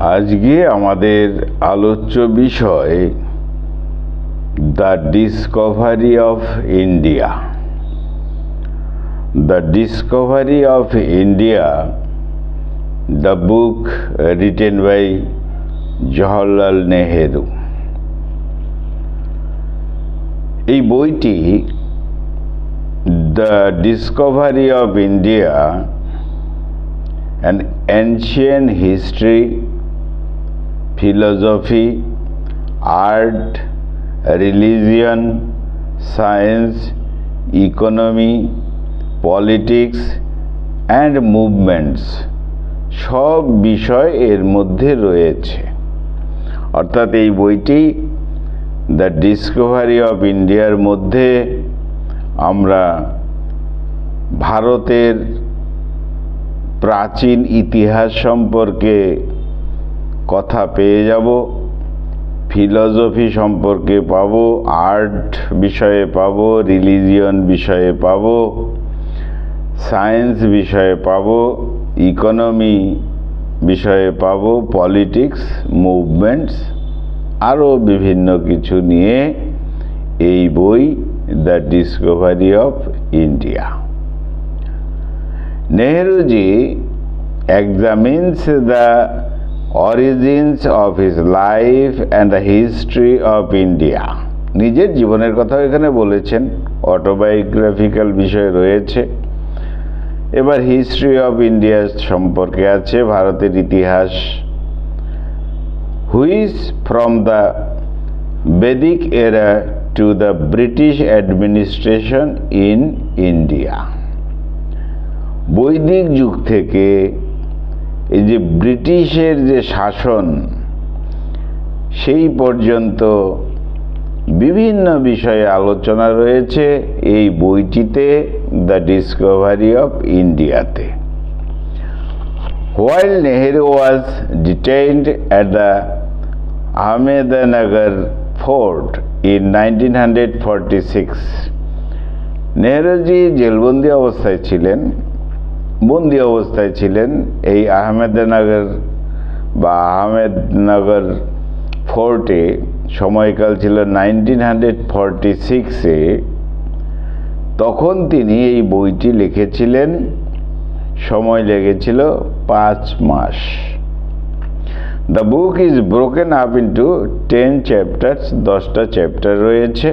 আজকে আমাদের আলোচ্য বিষয় the discovery of India. The discovery of India, the book written by Jawaharlal Nehru. এই বইটি the discovery of India, an ancient history, philosophy, art, religion, science, economy, politics and movements সব বিষয় এর মধ্যে রয়েছে। অর্থাৎ এই বইটি দ্য ডিসকভারি অফ ইন্ডিয়ার মধ্যে আমরা ভারতের প্রাচীন ইতিহাস সম্পর্কে কথা পেয়ে যাব, ফিলসফি সম্পর্কে পাব, আর্ট বিষয়ে পাব, রিলিজিয়ন বিষয়ে পাব, সায়েন্স বিষয়ে পাব, ইকোনমি বিষয়ে পাব, পলিটিক্স, মুভমেন্টস, আরও বিভিন্ন কিছু নিয়ে এই বই the discovery of India. Nehruji examines the origins of his life and the history of India. নিজের জীবনের কথা এখানে বলেছেন, অটোবায়োগ্রাফিক্যাল বিষয় রয়েছে। এবার হিস্ট্রি অফ ইন্ডিয়া সম্পর্কে আছে, ভারতের ইতিহাস। হুইচ ফ্রম দ্য বেদিক এরা to the British administration in India. বৈদিক যুগ থেকে এই যে ব্রিটিশের যে শাসন সেই পর্যন্ত বিভিন্ন বিষয়ে আলোচনা রয়েছে এই বইটিতে, দ্য ডিসকভারি অফ ইন্ডিয়াতে। While Nehru was detained at the Ahmednagar fort in 1946, নেহরুজি জেলবন্দি অবস্থায় ছিলেন, বন্দি অবস্থায় ছিলেন এই আহমেদনগর ফোর্টে। সময়কাল ছিল 1946-এ। তখন তিনি এই বইটি লিখেছিলেন, সময় লেগেছিল 5 মাস। The book is broken up into 10 chapters, 10টা চ্যাপ্টার রয়েছে।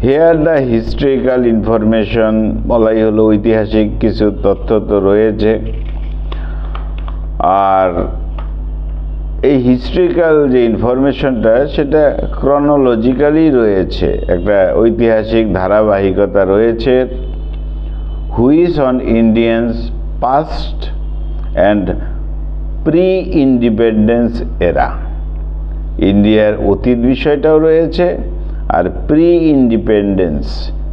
হেয়ার দ্য হিস্ট্রিক্যাল ইনফরমেশন, বলাই হলো ঐতিহাসিক কিছু তথ্য তো রয়েছে। আর এই হিস্ট্রিক্যাল যে ইনফরমেশনটা সেটা ক্রনোলজিক্যালি রয়েছে, একটা ঐতিহাসিক ধারাবাহিকতা রয়েছে। Which on Indians past and pre independence এরা। ইন্ডিয়ার অতীত বিষয়টাও রয়েছে আর প্রি ইন্ডিপেন্ডেন্স,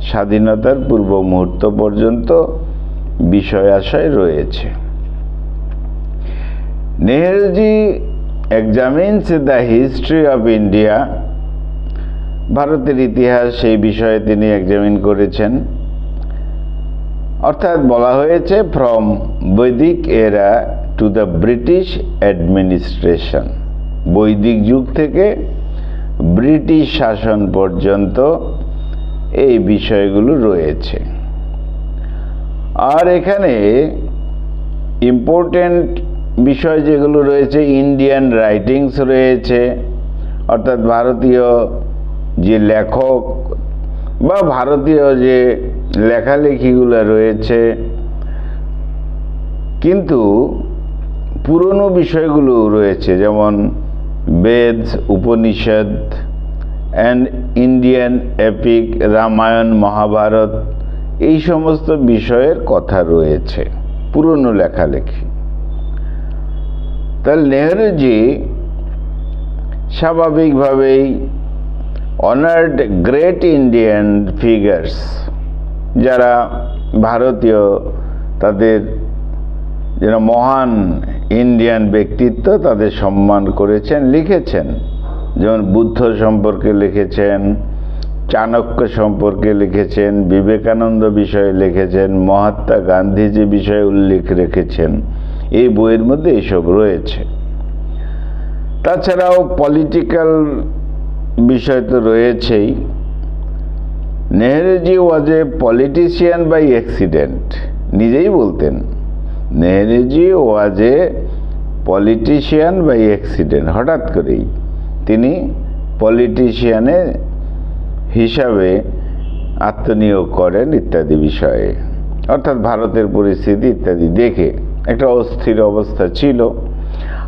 স্বাধীনতার পূর্ব মুহূর্ত পর্যন্ত বিষয় আশয় রয়েছে। নেহরুজি examines the history of India, ভারতের ইতিহাস সেই বিষয়ে তিনি এক্সামিন করেছেন। অর্থাৎ বলা হয়েছে ফ্রম বৈদিক এরা টু দ্য ব্রিটিশ অ্যাডমিনিস্ট্রেশন, বৈদিক যুগ থেকে ব্রিটিশ শাসন পর্যন্ত এই বিষয়গুলো রয়েছে। আর এখানে ইম্পর্টেন্ট বিষয় যেগুলো রয়েছে, ইন্ডিয়ান রাইটিংস রয়েছে, অর্থাৎ ভারতীয় যে লেখক বা ভারতীয় যে লেখালেখিগুলো রয়েছে, কিন্তু পুরনো বিষয়গুলো রয়েছে, যেমন Veda, Upanishad and Indian epic, Ramayana, Mahabharata, এই সমস্ত বিষয়ের কথা রয়েছে, পুরনো লেখালেখি। তাহলে নেহরুজি স্বাভাবিকভাবেই অনার্ড গ্রেট ইন্ডিয়ান ফিগার্স, যারা ভারতীয়, তাদের যেন মহান ইন্ডিয়ান ব্যক্তিত্ব, তাদের সম্মান করেছেন, লিখেছেন। যেমন বুদ্ধ সম্পর্কে লিখেছেন, চাণক্য সম্পর্কে লিখেছেন, বিবেকানন্দ বিষয়ে লিখেছেন, মহাত্মা গান্ধীজি বিষয়ে উল্লেখ রেখেছেন। এই বইয়ের মধ্যে এইসব রয়েছে। তাছাড়াও পলিটিক্যাল বিষয় তো রয়েছেই। নেহরুজি ওয়াজ এ পলিটিশিয়ান বাই অ্যাক্সিডেন্ট, নিজেই বলতেন নেহরুজি ওয়াজ এ পলিটিশিয়ান বাই অ্যাক্সিডেন্ট, হঠাৎ করেই তিনি পলিটিশিয়ানের হিসাবে আত্মনিয়োগ করেন ইত্যাদি বিষয়ে, অর্থাৎ ভারতের পরিস্থিতি ইত্যাদি দেখে একটা অস্থির অবস্থা ছিল।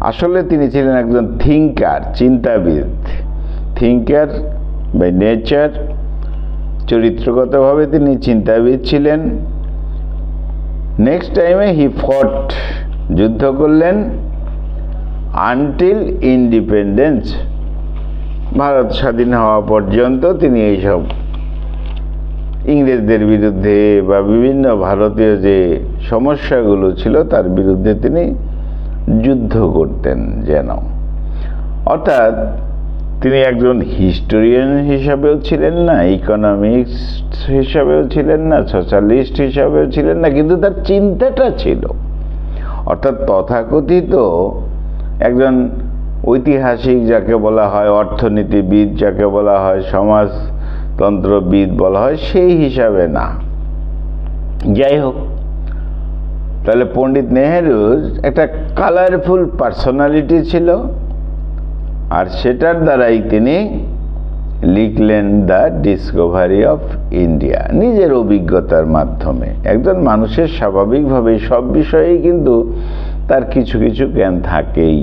আসলে তিনি ছিলেন একজন থিঙ্কার, চিন্তাবিদ, থিঙ্কার বাই নেচার, চরিত্রগতভাবে তিনি চিন্তাবিদ ছিলেন। নেক্সট টাইমে হি ফট, যুদ্ধ করলেন আনটিল ইন্ডিপেন্ডেন্স, ভারত স্বাধীন হওয়া পর্যন্ত তিনি এইসব ইংরেজদের বিরুদ্ধে বা বিভিন্ন ভারতীয় যে সমস্যাগুলো ছিল তার বিরুদ্ধে তিনি যুদ্ধ করতেন যেন। অর্থাৎ তিনি একজন হিস্টোরিয়ান হিসাবেও ছিলেন না, ইকোনমিক্স হিসাবেও ছিলেন না, সোশ্যালিস্ট হিসাবেও ছিলেন না, কিন্তু তার চিন্তাটা ছিল। অর্থাৎ তথাকথিত একজন ঐতিহাসিক যাকে বলা হয়, অর্থনীতিবিদ যাকে বলা হয়, সমাজতন্ত্রবিদ বলা হয়, সেই হিসাবে না। যাই হোক, তাহলে পণ্ডিত নেহেরুর একটা কালারফুল পার্সোনালিটি ছিল, আর সেটার দ্বারাই তিনি লিখলেন দ্য ডিসকভারি অফ ইন্ডিয়া, নিজের অভিজ্ঞতার মাধ্যমে। একজন মানুষের স্বাভাবিকভাবেই সব বিষয়েই কিন্তু তার কিছু কিছু জ্ঞান থাকেই,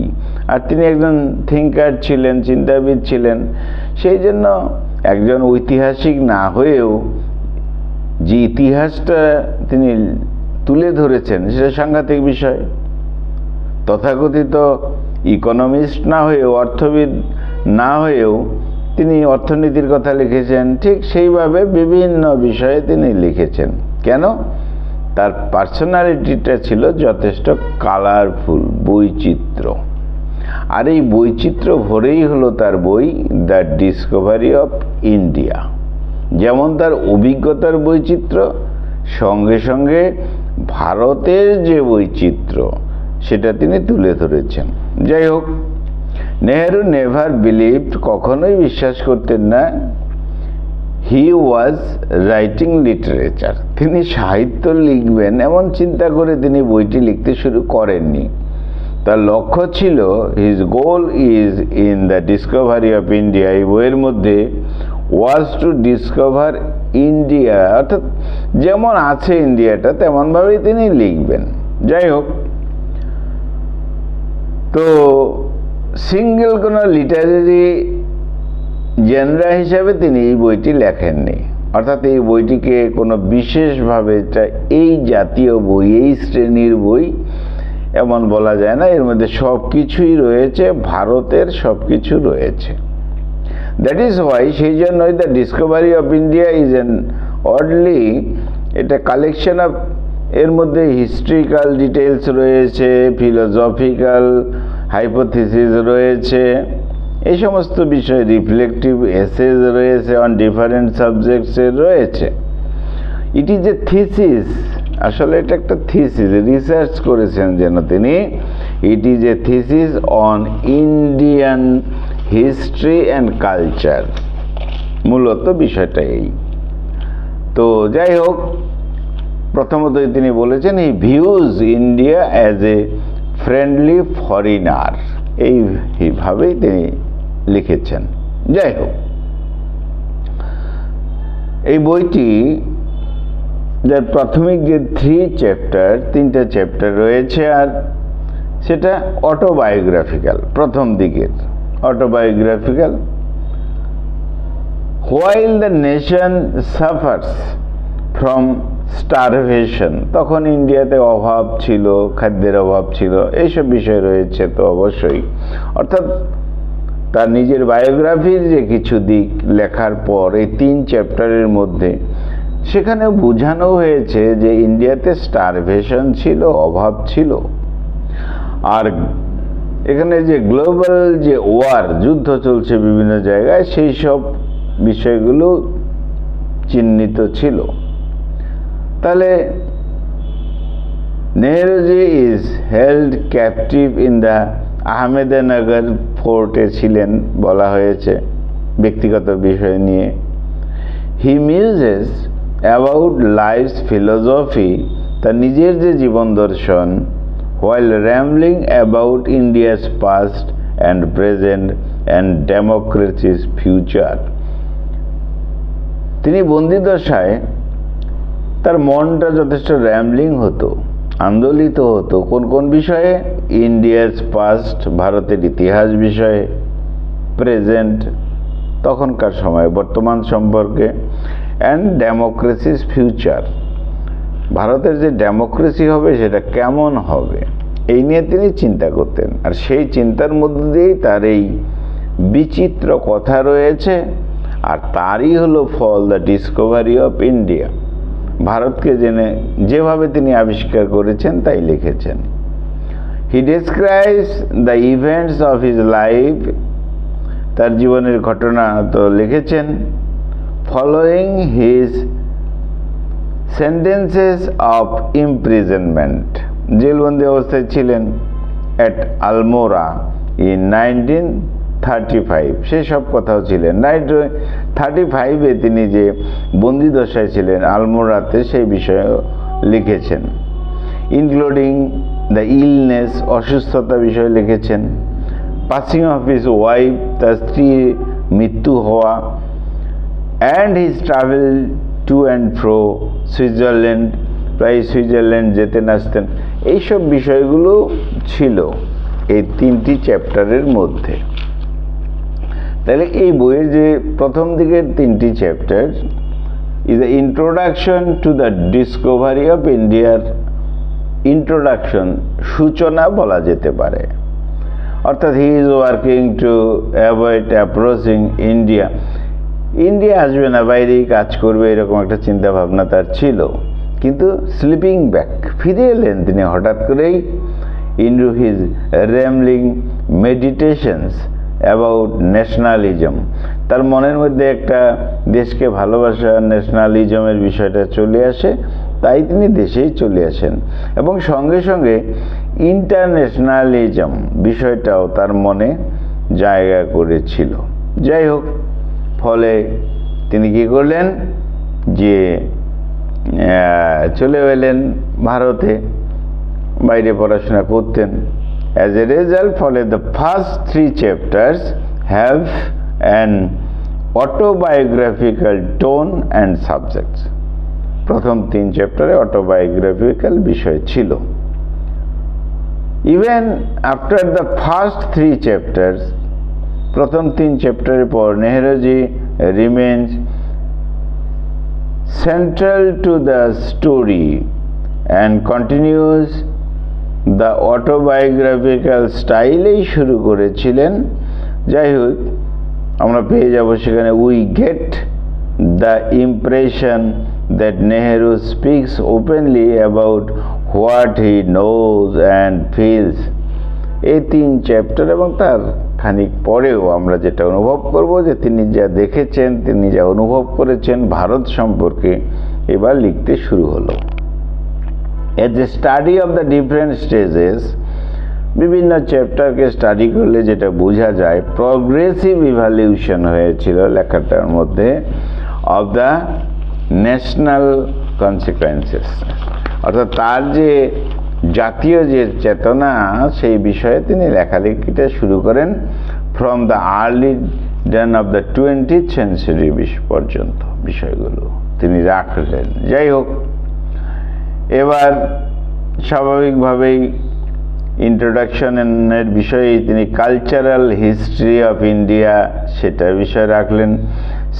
আর তিনি একজন থিঙ্কার ছিলেন, চিন্তাবিদ ছিলেন। সেই জন্য একজন ঐতিহাসিক না হয়েও যে ইতিহাসটা তিনি তুলে ধরেছেন সেটা সাংঘাতিক বিষয়। তথাকথিত ইকোনমিস্ট না হয়েও, অর্থবিদ না হয়েও তিনি অর্থনীতির কথা লিখেছেন, ঠিক সেইভাবে বিভিন্ন বিষয়ে তিনি লিখেছেন। কেন? তার পার্সোনালিটিটা ছিল যথেষ্ট কালারফুল, বৈচিত্র্য, আর এই বৈচিত্র্য ভরেই হলো তার বই দ্য ডিসকভারি অফ ইন্ডিয়া। যেমন তার অভিজ্ঞতার বৈচিত্র্য, সঙ্গে সঙ্গে ভারতের যে বৈচিত্র্য সেটা তিনি তুলে ধরেছেন। যাই হোক, নেহেরু নেভার বিলিভড, কখনোই বিশ্বাস করতেন না হি ওয়াজ রাইটিং লিটারেচার, তিনি সাহিত্য লিখবেন এমন চিন্তা করে তিনি বইটি লিখতে শুরু করেননি। তার লক্ষ্য ছিল, his goal is in the discovery of India, এই বইয়ের মধ্যে ওয়াজ টু ডিসকভার ইন্ডিয়া, অর্থাৎ যেমন আছে ইন্ডিয়াটা তেমনভাবেই তিনি লিখবেন। যাই হোক, তো সিঙ্গেল কোনো লিটারেরি জেনরা হিসাবে তিনি এই বইটি লেখেননি, অর্থাৎ এই বইটিকে কোনো বিশেষভাবে এই জাতীয় বই, এই শ্রেণীর বই এমন বলা যায় না। এর মধ্যে সব কিছুই রয়েছে, ভারতের সব কিছু রয়েছে। দ্যাট ইজ হোয়াই, সেই জন্যই the discovery of India is an oddly, এটা কালেকশন অফ, এর মধ্যে হিস্ট্রিক্যাল ডিটেলস রয়েছে, ফিলোসফিক্যাল হাইপোথিসিস রয়েছে, এই সমস্ত বিষয়ে রিফ্লেকটিভ এসেজ রয়েছে, অন ডিফারেন্ট সাবজেক্টসের রয়েছে। ইট ইজ এ থিসিস, আসলে এটা একটা থিসিস, রিসার্চ করেছেন যেন তিনি। It is a thesis on Indian history and culture, মূলত বিষয়টা এই। তো যাই হোক, প্রথমতই তিনি বলেছেন he views India as a friendly foreigner, এইভাবেই তিনি লিখেছেন। যাই হোক, এই বইটি যার প্রাথমিক যে 3টা চ্যাপ্টার রয়েছে, আর সেটা অটোবায়োগ্রাফিক্যাল, প্রথম দিকের autobiographical. While the nation suffers from starvation, তখন ইন্ডিয়াতে অভাব ছিল, খাদ্যের অভাব ছিল, এইসব বিষয় রয়েছে তো অবশ্যই। অর্থাৎ তার নিজের বায়োগ্রাফির যে কিছু দিক লেখার পর এই 3 চ্যাপ্টারের মধ্যে সেখানে বোঝানো হয়েছে যে ইন্ডিয়াতে স্টারভেশন ছিল, অভাব ছিল। আর এখানে যে গ্লোবাল যে ওয়ার, যুদ্ধ চলছে বিভিন্ন জায়গায়, সেই সব বিষয়গুলো চিহ্নিত ছিল। তাহলে Nehruji is held captive in the Ahmednagar ফোর্টে ছিলেন বলা হয়েছে ব্যক্তিগত বিষয় নিয়ে। He muses about life's philosophy, তার নিজের যে জীবন দর্শন, while rambling about India's past and present and democracy's future। তিনি বন্দিদশায় তার মনটা যথেষ্ট র্যাম্বলিং হতো, আন্দোলিত হতো কোন কোন বিষয়ে? ইন্ডিয়াস পাস্ট, ভারতের ইতিহাস বিষয়ে, প্রেজেন্ট তখনকার সময় বর্তমান সম্পর্কে, অ্যান্ড ডেমোক্রেসিস ফিউচার, ভারতের যে ডেমোক্রেসি হবে সেটা কেমন হবে এই নিয়ে তিনি চিন্তা করতেন। আর সেই চিন্তার মধ্যে দিয়েই তার এই বিচিত্র কথা রয়েছে, আর তারই হলো ফল দ্য ডিসকভারি অফ ইন্ডিয়া। ভারতকে যেভাবে তিনি আবিষ্কার করেছেন তাই লিখেছেন। He describes the events of his life, তার জীবনের ঘটনা তো লিখেছেন। Following his sentences of imprisonment, জেলবন্দি অবস্থায় ছিলেন অ্যাট আলমোরা ইন 1935, সেসব কথাও ছিলেন। 1935 তিনি যে বন্দিদশায় ছিলেন আলমোরাতে সেই বিষয়ে লিখেছেন। ইনক্লুডিং দ্য ইলনেস, অসুস্থতা বিষয়ে লিখেছেন। পাসিং অফ হিজ ওয়াইফ, তার স্ত্রী মৃত্যু হওয়া। And his travel to and ফ্রো Switzerland, প্রায় সুইজারল্যান্ড যেতেন আসতেন। এইসব বিষয়গুলো ছিল এই 3টি চ্যাপ্টারের মধ্যে। তাহলে এই বইয়ের যে প্রথম দিকের 3টি chapter is the introduction to the discovery of ইন্ডিয়ার, ইন্ট্রোডাকশন, সূচনা বলা যেতে পারে। অর্থাৎ he is working to avoid approaching India, India আসবে না, বাইরেই কাজ করবে, এরকম একটা চিন্তা ভাবনা তার ছিল। কিন্তু স্লিপিং ব্যাক, ফিরে এলেন তিনি হঠাৎ করেই into his rambling meditations about nationalism, তার মনের মধ্যে একটা দেশকে ভালোবাসা, ন্যাশনালিজমের বিষয়টা চলে আসে, তাই তিনি দেশেই চলে আসেন। এবং সঙ্গে সঙ্গে ইন্টারন্যাশনালিজম বিষয়টাও তার মনে জায়গা করেছিল। যাই হোক, ফলে তিনি কি করলেন যে চলে এলেন ভারতে, বাইরে পড়াশোনা করতেন। অ্যাজ এ রেজাল্ট, ফলে the first 3 chapters have an autobiographical tone and subjects, প্রথম 3 চ্যাপ্টারে অটোবায়োগ্রাফিক্যাল বিষয় ছিল। Even after the first 3 chapters, প্রথম 3 চ্যাপ্টারের পর Nehruji remains central to the story and continues the autobiographical স্টাইলেই শুরু করেছিলেন। যাই হোক, আমরা পেয়ে যাব সেখানে we get the impression that Nehru speaks openly about what he knows and feels. এই 3 চ্যাপ্টার এবং তার খানিক পরেও আমরা যেটা অনুভব করব যে তিনি যা দেখেছেন, তিনি যা অনুভব করেছেন ভারত সম্পর্কে, এবার লিখতে শুরু হলো। As a study of the different stages, বিভিন্ন চ্যাপ্টারকে স্টাডি করলে যেটা বোঝা যায়, প্রগ্রেসিভ ইভ্যালিউশন হয়েছিল লেখাটার মধ্যে অফ দ্য ন্যাশনাল কনসিকুয়েন্সেস, অর্থাৎ তার যে জাতীয় যে চেতনা, সেই বিষয়ে তিনি লেখালেখিটা শুরু করেন from the early done of the 20th century পর্যন্ত বিষয়গুলো তিনি রাখলেন। যাই হোক, এবার স্বাভাবিকভাবেই ইন্ট্রোডাকশনের বিষয়ে তিনি কালচারাল হিস্ট্রি অফ ইন্ডিয়া সেটার বিষয় রাখলেন।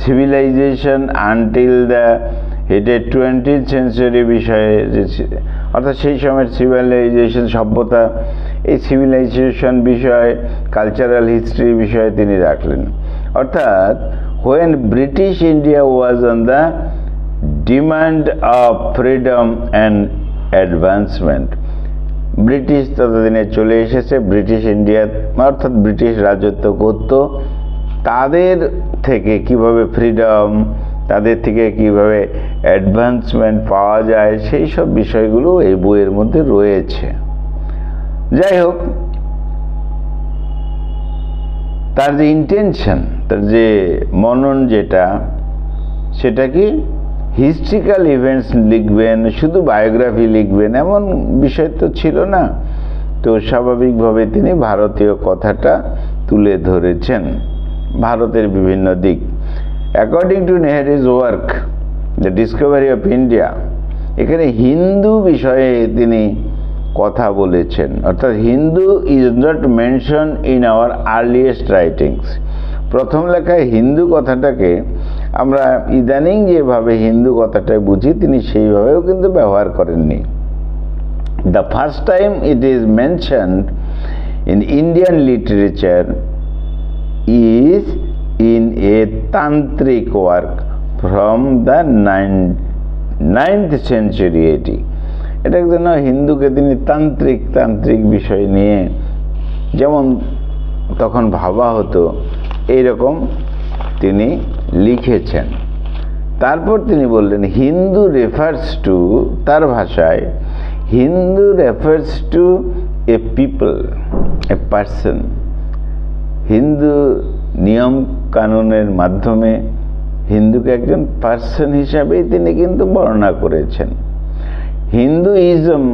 Civilisation until the headed 20th century বিষয়ে, অর্থাৎ সেই সময়ের সিভিলাইজেশন, সভ্যতা, এই সিভিলাইজেশন বিষয়, কালচারাল হিস্ট্রি বিষয়ে তিনি রাখলেন। অর্থাৎ when British India was on the demand of freedom and advancement, British ততদিনে চলে এসেছে, ব্রিটিশ ইন্ডিয়া অর্থাৎ ব্রিটিশ রাজত্ব করত, তাদের থেকে কিভাবে ফ্রিডম, তাদের থেকে কিভাবে অ্যাডভান্সমেন্ট পাওয়া যায়, সেই সব বিষয়গুলো এই বইয়ের মধ্যে রয়েছে। যাই হোক, তার যে ইন্টেনশন, তার যে মনন যেটা, সেটা কি হিস্ট্রিক্যাল ইভেন্টস লিখবেন, শুধু বায়োগ্রাফি লিখবেন এমন বিষয় তো ছিল না। তো স্বাভাবিকভাবে তিনি ভারতীয় কথাটা তুলে ধরেছেন, ভারতের বিভিন্ন দিক। According to Nehru's work the discovery of India, এখানে হিন্দু বিষয়ে তিনি কথা বলেছেন, অর্থাৎ Hindu is not mention in our earliest writings. প্রথম লেখায় হিন্দু কথাটাকে আমরা ইদানিং যেভাবে হিন্দু কথাটাই বুঝি, তিনি সেইভাবেও কিন্তু ব্যবহার করেননি। The first time it is mentioned in Indian literature is in a tantric work from the 9th century AD। এটা যেন হিন্দুকে তিনি তান্ত্রিক বিষয় নিয়ে যেমন তখন ভাবা হতো এইরকম তিনি লিখেছেন। তারপর তিনি বললেন হিন্দু রেফার্স টু, তার ভাষায় Hindu refers to A people, a person. Hindu নিয়ম কানুনের মাধ্যমে হিন্দুকে একজন পার্সন হিসাবেই তিনি কিন্তু বর্ণনা করেছেন। Hinduism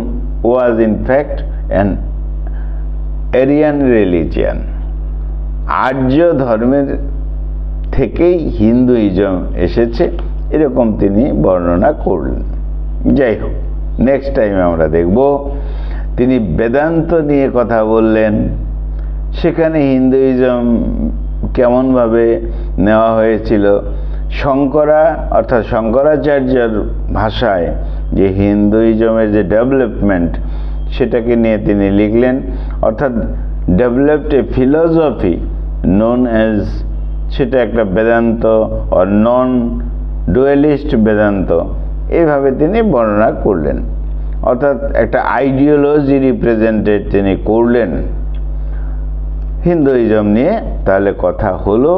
was in fact an Aryan religion. আর্য ধর্মের থেকেই হিন্দুইজম এসেছে, এরকম তিনি বর্ণনা করলেন। যাই হোক, নেক্সট টাইমে আমরা দেখব তিনি বেদান্ত নিয়ে কথা বললেন। সেখানে হিন্দুইজম কেমনভাবে নেওয়া হয়েছিল, অর্থাৎ শঙ্করাচার্যের ভাষায় যে হিন্দুইজমের যে ডেভেলপমেন্ট, সেটাকে নিয়ে তিনি লিখলেন। অর্থাৎ ডেভেলপড এ ফিলসফি নোন অ্যাজ, সেটা একটা বেদান্ত অর নন ডুয়ালিস্ট বেদান্ত, এইভাবে তিনি বর্ণনা করলেন। অর্থাৎ একটা আইডিওলজি রিপ্রেজেন্টেড তিনি করলেন হিন্দুইজম নিয়ে। তাহলে কথা হলো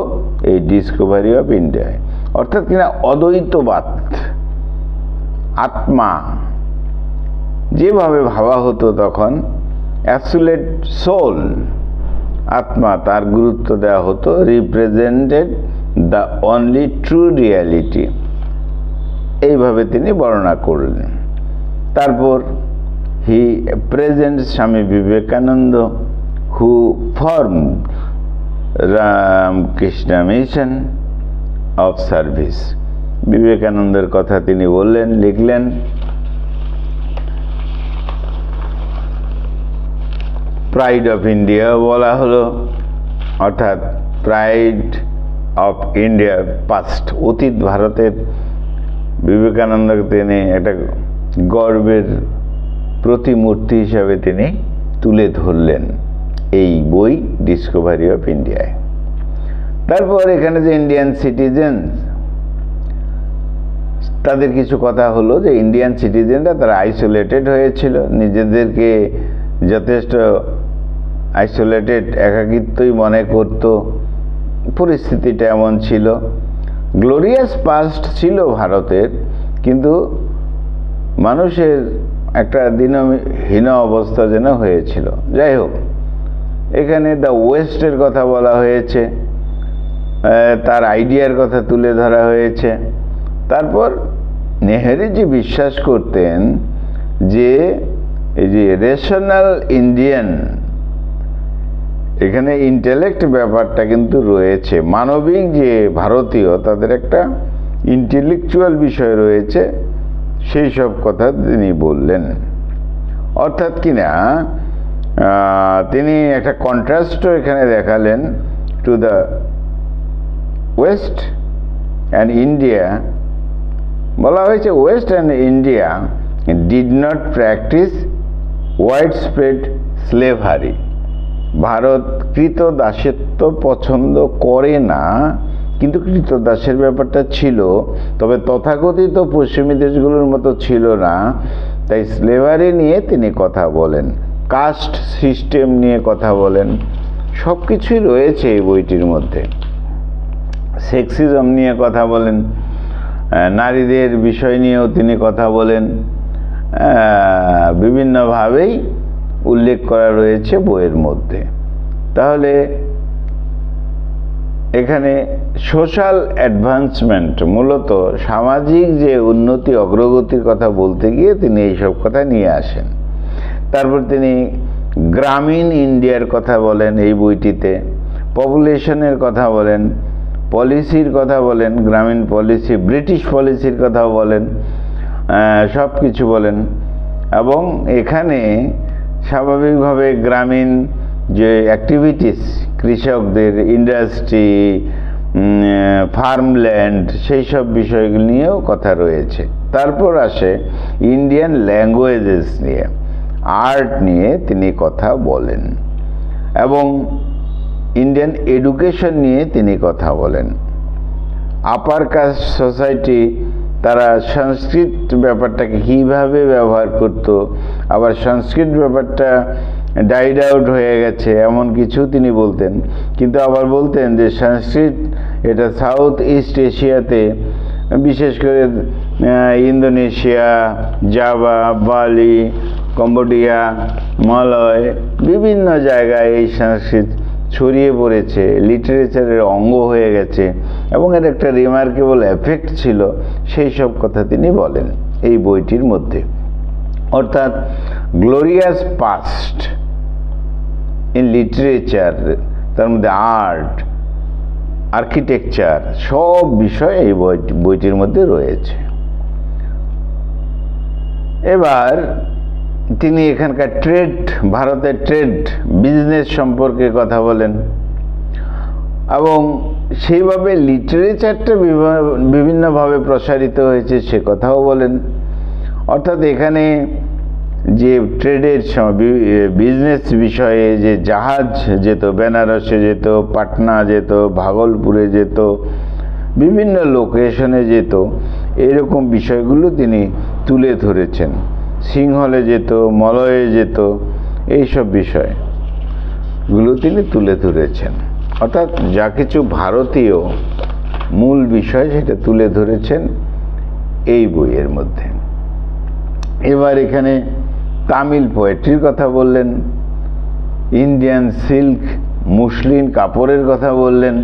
এই ডিসকভারি অফ ইন্ডিয়ায়, অর্থাৎ কিনা অদ্বৈতবাদ, আত্মা যেভাবে ভাবা হতো তখন, অ্যাবসোলিউট সোল, আত্মা, তার গুরুত্ব দেওয়া হতো, represented the only true reality, এইভাবে তিনি বর্ণনা করলেন। তারপর হি present Swami Vivekananda who formed Ramakrishna mission of service. বিবেকানন্দের কথা তিনি বললেন, লিখলেন। প্রাইড অফ ইন্ডিয়া বলা হলো, অর্থাৎ প্রাইড অফ ইন্ডিয়া পাস্ট, অতীত ভারতের বিবেকানন্দকে তিনি একটা গর্বের প্রতিমূর্তি হিসাবে তিনি তুলে ধরলেন এই বই ডিসকভারি অফ ইন্ডিয়ায়। তারপর এখানে যে ইন্ডিয়ান সিটিজেন, তাদের কিছু কথা হলো যে ইন্ডিয়ান সিটিজেনরা তারা আইসোলেটেড হয়েছিল, নিজেদেরকে যথেষ্ট আইসোলেটেড, একাকিত্বই মনে করত, পরিস্থিতিটা এমন ছিল। গ্লোরিয়াস পাস্ট ছিল ভারতের, কিন্তু মানুষের একটা দিনহীন অবস্থা যেন হয়েছিল। যাই হোক, এখানে দ্য ওয়েস্টের কথা বলা হয়েছে, তার আইডিয়ার কথা তুলে ধরা হয়েছে। তারপর নেহেরুজি বিশ্বাস করতেন যে এই যে রেশনাল ইন্ডিয়ান, এখানে ইন্টেলেক্ট ব্যাপারটা কিন্তু রয়েছে, মানবিক যে ভারতীয় তাদের একটা ইন্টেলেকচুয়াল বিষয় রয়েছে, সেই সব কথা তিনি বললেন। অর্থাৎ কিনা তিনি একটা কন্ট্রাস্টও এখানে দেখালেন to the west and India. বলা হয়েছে west and India did not practice wide spread slavery. ভারত কৃতদাসত্ব পছন্দ করে না, কিন্তু কৃতদাসের ব্যাপারটা ছিল, তবে তথাকথিত পশ্চিমী দেশগুলোর মতো ছিল না। তাই স্লেভারি নিয়ে তিনি কথা বলেন, কাস্ট সিস্টেম নিয়ে কথা বলেন, সব কিছুই রয়েছে এই বইটির মধ্যে। সেক্সিজম নিয়ে কথা বলেন, নারীদের বিষয় নিয়েও তিনি কথা বলেন, বিভিন্নভাবেই উল্লেখ করা রয়েছে বইয়ের মধ্যে। তাহলে এখানে সোশ্যাল অ্যাডভান্সমেন্ট, মূলত সামাজিক যে উন্নতি অগ্রগতির কথা বলতে গিয়ে তিনি এইসব কথা নিয়ে আসেন। তারপর তিনি গ্রামীণ ইন্ডিয়ার কথা বলেন এই বইটিতে, পপুলেশনের কথা বলেন, পলিসির কথা বলেন, গ্রামীণ পলিসি, ব্রিটিশ পলিসির কথাও বলেন, সব কিছু বলেন। এবং এখানে স্বাভাবিকভাবে গ্রামীণ যে অ্যাক্টিভিটিস, কৃষকদের ইন্ডাস্ট্রি, ফার্মল্যান্ড, সেই সব বিষয়গুলি নিয়েও কথা রয়েছে। তারপর আসে ইন্ডিয়ান ল্যাঙ্গুয়েজেস নিয়ে, আর্ট নিয়ে তিনি কথা বলেন, এবং ইন্ডিয়ান এডুকেশন নিয়ে তিনি কথা বলেন। আপার কাস্ট সোসাইটি, তারা সংস্কৃত ব্যাপারটাকে কীভাবে ব্যবহার করত, আবার সংস্কৃত ব্যাপারটা ডাইড আউট হয়ে গেছে এমন কিছু তিনি বলতেন। কিন্তু আবার বলতেন যে সংস্কৃত এটা সাউথ ইস্ট এশিয়াতে, বিশেষ করে ইন্দোনেশিয়া, জাভা, বালি, কম্বোডিয়া, মালয়, বিভিন্ন জায়গায় এই সংস্কৃত ছড়িয়ে পড়েছে, লিটারেচারের অঙ্গ হয়ে গেছে, এবং এর একটা রিমার্কেবল এফেক্ট ছিল। সেই সব কথা তিনি বলেন এই বইটির মধ্যে। অর্থাৎ গ্লোরিয়াস পাস্ট ইন লিটারেচার, তার মধ্যে আর্ট, আর্কিটেকচার, সব বিষয় এই বইটির মধ্যে রয়েছে। এবার তিনি এখানকার ট্রেড, ভারতের ট্রেড বিজনেস সম্পর্কে কথা বলেন, এবং সেইভাবে লিটারেচারটা বিভিন্নভাবে প্রসারিত হয়েছে সে কথাও বলেন। অর্থাৎ এখানে যে ট্রেডের বিজনেস বিষয়ে, যে জাহাজ যেত, বেনারসে যেত, পাটনা যেত, ভাগলপুরে যেত, বিভিন্ন লোকেশনে যেত, এরকম বিষয়গুলো তিনি তুলে ধরেছেন। সিংহলে যেত, মলয়ে যেত, এইসব বিষয়গুলো তিনি তুলে ধরেছেন। অর্থাৎ যা কিছু ভারতীয় মূল বিষয় সেটা তুলে ধরেছেন এই বইয়ের মধ্যে। এবার এখানে তামিল পোয়েট্রির কথা বললেন, ইন্ডিয়ান সিল্ক, মুসলিন কাপড়ের কথা বললেন,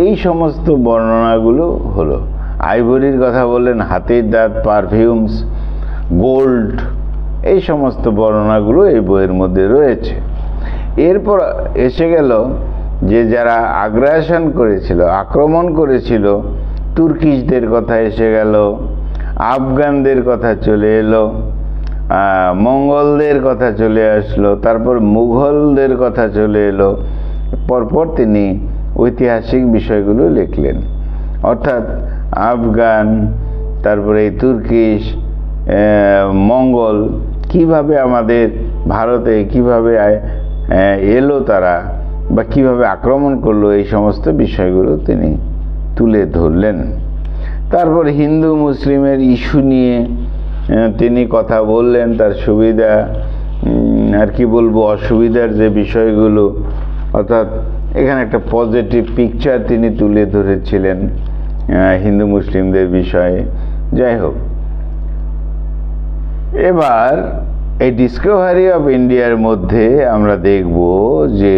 এই সমস্ত বর্ণনাগুলো হলো। আইভরির কথা বললেন, হাতির দাঁত, পারফিউমস, গোল্ড, এই সমস্ত বর্ণনাগুলো এই বইয়ের মধ্যে রয়েছে। এরপর এসে গেল যে যারা আগ্রাসন করেছিল, আক্রমণ করেছিল, তুর্কিশদের কথা এসে গেল, আফগানদের কথা চলে এলো, মঙ্গলদের কথা চলে আসলো, তারপর মুঘলদের কথা চলে এলো। পরপর তিনি ঐতিহাসিক বিষয়গুলো লিখলেন। অর্থাৎ আফগান, তারপরে এই তুর্কিশ, মঙ্গল কিভাবে আমাদের ভারতে কিভাবে এলো তারা, বা কিভাবে আক্রমণ করলো, এই সমস্ত বিষয়গুলো তিনি তুলে ধরলেন। তারপর হিন্দু মুসলিমের ইস্যু নিয়ে তিনি কথা বললেন, তার সুবিধা আর কি বলবো, অসুবিধার যে বিষয়গুলো, অর্থাৎ এখানে একটা পজিটিভ পিকচার তিনি তুলে ধরেছিলেন হিন্দু মুসলিমদের বিষয়ে। যাই হোক, এবার এই ডিসকভারি অফ ইন্ডিয়ার মধ্যে আমরা দেখব যে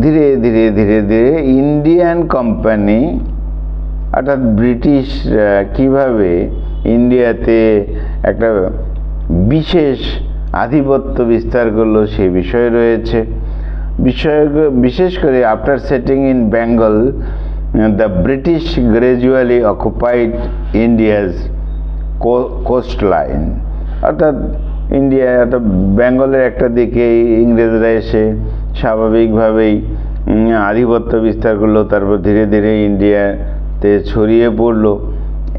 ধীরে ধীরে ধীরে ধীরে ইন্ডিয়ান কোম্পানি, অর্থাৎ ব্রিটিশ কিভাবে ইন্ডিয়াতে একটা বিশেষ আধিপত্য বিস্তার করলো সেই বিষয় রয়েছে। বিশেষ করে after setting in Bengal, the British gradually occupied India's coast line. অর্থাৎ ইন্ডিয়া, অর্থাৎ বেঙ্গলের একটা দিকে ইংরেজরা এসে স্বাভাবিকভাবেই আধিপত্য বিস্তার করলো, তারপর ধীরে ধীরে ইন্ডিয়াতে ছড়িয়ে পড়লো,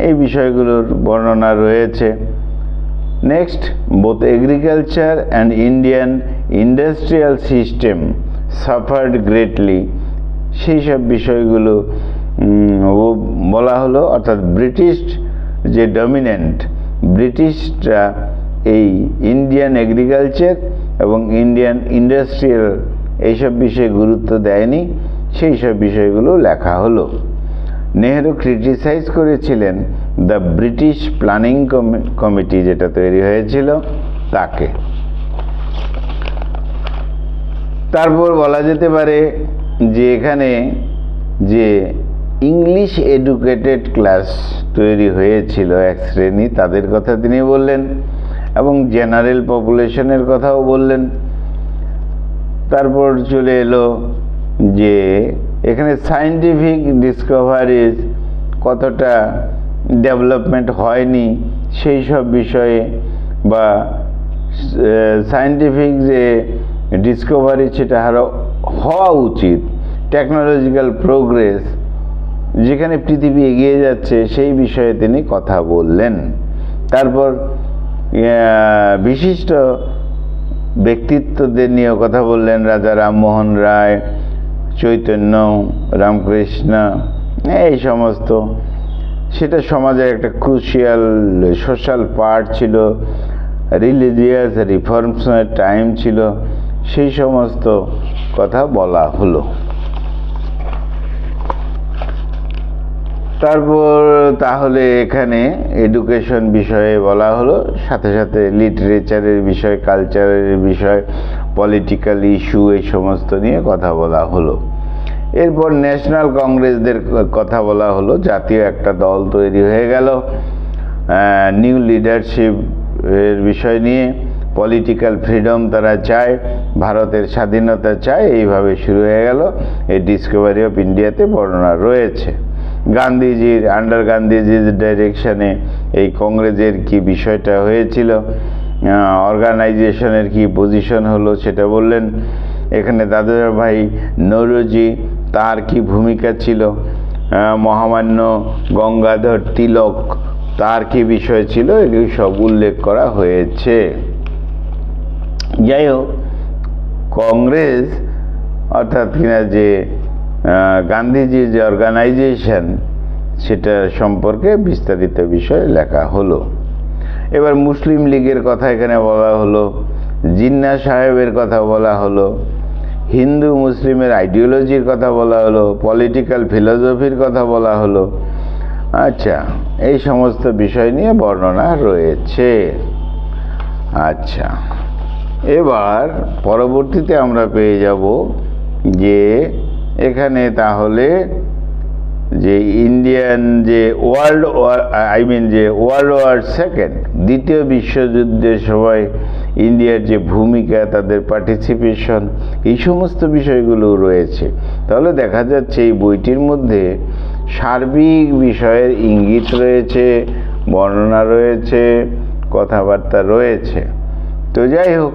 এই বিষয়গুলোর বর্ণনা রয়েছে। Next, both agriculture and Indian industrial system suffered greatly, সেই সব বিষয়গুলো বলা হলো। অর্থাৎ ব্রিটিশ যে ডমিনেন্ট, ব্রিটিশরা এই ইন্ডিয়ান এগ্রিকালচার এবং ইন্ডিয়ান ইন্ডাস্ট্রিয়াল এইসব বিষয়ে গুরুত্ব দেয়নি, সেই সব বিষয়গুলো লেখা হলো। নেহেরু ক্রিটিসাইজ করেছিলেন দ্য ব্রিটিশ প্ল্যানিং কমিটি যেটা তৈরি হয়েছিল তাকে। তারপর বলা যেতে পারে যে এখানে যে ইংলিশ এডুকেটেড ক্লাস তৈরি হয়েছিল এক শ্রেণী, তাদের কথা তিনি বললেন এবং জেনারেল পপুলেশনের কথাও বললেন। তারপর চলে এলো যে এখানে সায়েন্টিফিক ডিসকভারিজ কতটা ডেভেলপমেন্ট হয়নি সেই সব বিষয়ে, বা সায়েন্টিফিক যে ডিসকভারি সেটা আরও হওয়া উচিত, টেকনোলজিক্যাল প্রোগ্রেস যেখানে পৃথিবী এগিয়ে যাচ্ছে সেই বিষয়ে তিনি কথা বললেন। তারপর বিশিষ্ট ব্যক্তিত্বদের নিয়েও কথা বললেন, রাজা রামমোহন রায়, চৈতন্য, রামকৃষ্ণ, এই সমস্ত। সেটা সমাজের একটা ক্রুশিয়াল সোশ্যাল পার্ট ছিল, রিলিজিয়াস রিফর্মসের টাইম ছিল, সেই সমস্ত কথা বলা হলো। তারপর তাহলে এখানে এডুকেশন বিষয়ে বলা হলো, সাথে সাথে লিটারেচারের বিষয়, কালচারের বিষয়, পলিটিক্যাল ইস্যু, এই সমস্ত নিয়ে কথা বলা হলো। এরপর ন্যাশনাল কংগ্রেসদের কথা বলা হলো, জাতীয় একটা দল তৈরি হয়ে গেল, নিউ লিডারশিপ এর বিষয় নিয়ে, পলিটিক্যাল ফ্রিডম তারা চায়, ভারতের স্বাধীনতা চায়, এইভাবে শুরু হয়ে গেল। এই ডিসকভারি অফ ইন্ডিয়াতে বর্ণনা রয়েছে। গান্ধীজির আন্ডার গান্ধীজির ডাইরেকশনে এই কংগ্রেসের কি বিষয়টা হয়েছিল, অর্গানাইজেশনের কি পজিশন হলো সেটা বললেন। এখানে দাদাভাই নৌরোজি তার কি ভূমিকা ছিল, মহামান্য গঙ্গাধর তিলক তার কি বিষয় ছিল, এগুলি সব উল্লেখ করা হয়েছে। যাই হোক, কংগ্রেস অর্থাৎ কিনা যে গান্ধীজির যে অর্গানাইজেশন সেটা সম্পর্কে বিস্তারিত বিষয় লেখা হলো। এবার মুসলিম লীগের কথা এখানে বলা হলো, জিন্নাহ সাহেবের কথা বলা হলো, হিন্দু মুসলিমের আইডিওলজির কথা বলা হলো, পলিটিক্যাল ফিলোসফির কথা বলা হলো। আচ্ছা, এই সমস্ত বিষয় নিয়ে বর্ণনা রয়েছে। আচ্ছা, এবার পরবর্তীতে আমরা পেয়ে যাব যে এখানে তাহলে যে ইন্ডিয়ান যে ওয়ার্ল্ড ওয়ার সেকেন্ড, দ্বিতীয় বিশ্বযুদ্ধের সময় ইন্ডিয়ার যে ভূমিকা, তাদের পার্টিসিপেশন, এই সমস্ত বিষয়গুলো রয়েছে। তাহলে দেখা যাচ্ছে এই বইটির মধ্যে সার্বিক বিষয়ের ইঙ্গিত রয়েছে, বর্ণনা রয়েছে, কথাবার্তা রয়েছে। তো যাই হোক,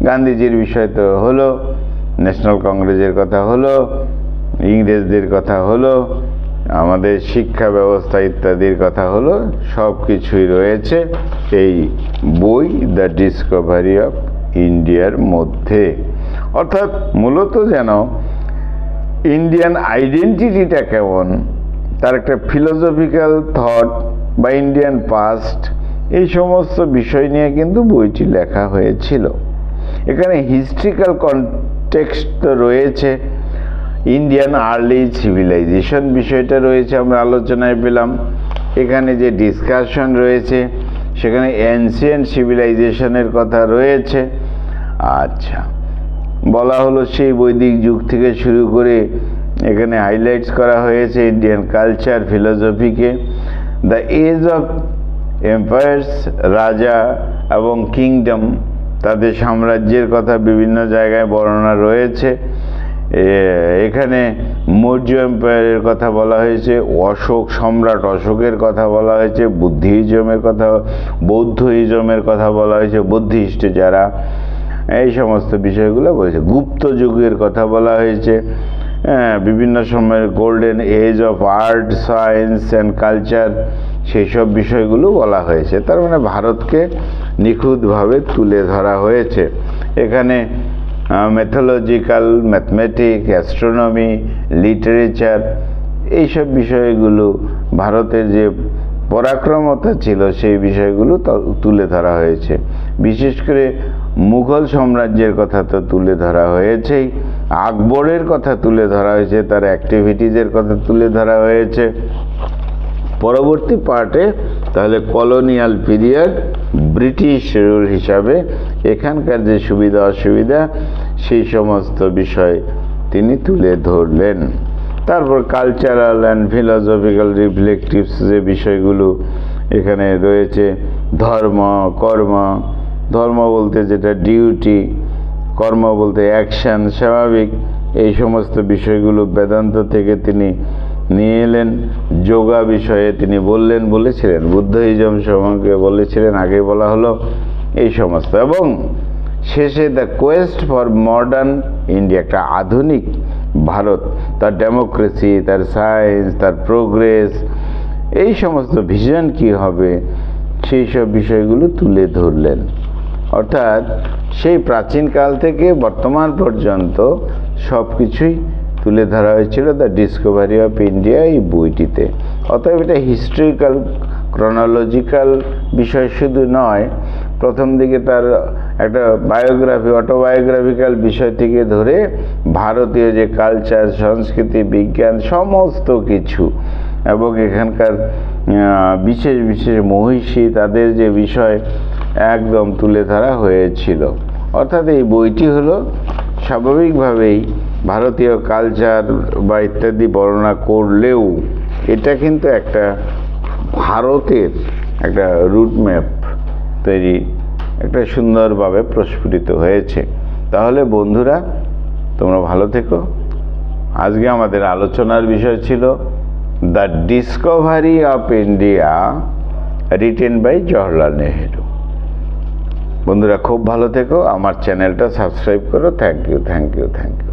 গান্ধীজির বিষয় তো হলো, ন্যাশনাল কংগ্রেসের কথা হলো, ইংরেজদের কথা হলো, আমাদের শিক্ষা ব্যবস্থা ইত্যাদির কথা হলো, সব কিছুই রয়েছে এই বই দ্য ডিসকভারি অফ ইন্ডিয়ার মধ্যে। অর্থাৎ মূলত যেন ইন্ডিয়ান আইডেন্টিটিটা কেমন, তার একটা ফিলোসফিক্যাল থট বা ইন্ডিয়ান পাস্ট, এই সমস্ত বিষয় নিয়ে কিন্তু বইটি লেখা হয়েছিল। এখানে হিস্ট্রিক্যাল কনটেক্সট তো রয়েছে, ইন্ডিয়ান আর্লি সিভিলাইজেশন বিষয়টা রয়েছে, আমরা আলোচনায় পেলাম। এখানে যে ডিসকাশন রয়েছে সেখানে এনসিয়েন্ট সিভিলাইজেশনের কথা রয়েছে। আচ্ছা, বলা হলো সেই বৈদিক যুগ থেকে শুরু করে এখানে হাইলাইটস করা হয়েছে ইন্ডিয়ান কালচার, ফিলোসফিকে, দ্য এজ অফ এম্পায়ার্স, রাজা এবং কিংডম, তাদের সাম্রাজ্যের কথা বিভিন্ন জায়গায় বর্ণনা রয়েছে। এখানে মৌর্য এম্পায়ারের কথা বলা হয়েছে, অশোক সম্রাট অশোকের কথা বলা হয়েছে, বুদ্ধিজমের কথা, বৌদ্ধইজমের কথা বলা হয়েছে, বুদ্ধিস্ট যারা, এই সমস্ত বিষয়গুলো বলেছে। গুপ্ত যুগের কথা বলা হয়েছে, বিভিন্ন সময়ের golden age of art, science and culture, সেই সব বিষয়গুলো বলা হয়েছে। তার মানে ভারতকে নিখুঁতভাবে তুলে ধরা হয়েছে। এখানে ম্যাথোলজিক্যাল, ম্যাথমেটিক, অ্যাস্ট্রোনমি, লিটারেচার, এইসব বিষয়গুলো, ভারতের যে পরাক্রমতা ছিল সেই বিষয়গুলো তুলে ধরা হয়েছে। বিশেষ করে মুঘল সাম্রাজ্যের কথা তো তুলে ধরা হয়েছেই, আকবরের কথা তুলে ধরা হয়েছে, তার অ্যাক্টিভিটিজের কথা তুলে ধরা হয়েছে। পরবর্তী পার্টে তাহলে কলোনিয়াল পিরিয়ড, ব্রিটিশ রুল হিসাবে এখানকার যে সুবিধা অসুবিধা সেই সমস্ত বিষয় তিনি তুলে ধরলেন। তারপর কালচারাল অ্যান্ড ফিলসফিক্যাল রিফ্লেকটিভস যে বিষয়গুলো এখানে রয়েছে, ধর্ম, কর্ম, ধর্ম বলতে যেটা ডিউটি, কর্ম বলতে অ্যাকশন, স্বাভাবিক, এই সমস্ত বিষয়গুলো বেদান্ত থেকে তিনি নিয়ে এলেন। যোগা বিষয়ে তিনি বলেছিলেন, বুদ্ধিজম সম্পর্কে বলেছিলেন, আগে বলা হলো এই সমস্ত। এবং শেষে the Quest for modern India, একটা আধুনিক ভারত, তার ডেমোক্রেসি, তার সায়েন্স, তার প্রোগ্রেস, এই সমস্ত ভিশন কি হবে সেই সব বিষয়গুলো তুলে ধরলেন। অর্থাৎ সেই প্রাচীনকাল থেকে বর্তমান পর্যন্ত সব কিছুই তুলে ধরা হয়েছিল দ্য ডিসকভারি অফ ইন্ডিয়া এই বইটিতে। অতএব এটা হিস্ট্রিক্যাল ক্রনোলজিক্যাল বিষয় শুধু নয়, প্রথম দিকে তার একটা বায়োগ্রাফি, অটোবায়োগ্রাফিক্যাল বিষয় থেকে ধরে ভারতীয় যে কালচার, সংস্কৃতি, বিজ্ঞান, সমস্ত কিছু, এবং এখানকার বিশেষ বিশেষ মহিষী, তাদের যে বিষয় একদম তুলে ধরা হয়েছিল। অর্থাৎ এই বইটি হলো স্বাভাবিকভাবেই ভারতীয় কালচার বা ইত্যাদি বর্ণনা করলেও এটা কিন্তু একটা ভারতের একটা রুটম্যাপ তৈরি, একটা সুন্দরভাবে প্রস্ফুটিত হয়েছে। তাহলে বন্ধুরা, তোমরা ভালো থেকো। আজকে আমাদের আলোচনার বিষয় ছিল the discovery of India written by Jawaharlal Nehru. বন্ধুরা খুব ভালো থেকো, আমার চ্যানেলটা সাবস্ক্রাইব করো। Thank you, thank you, thank you.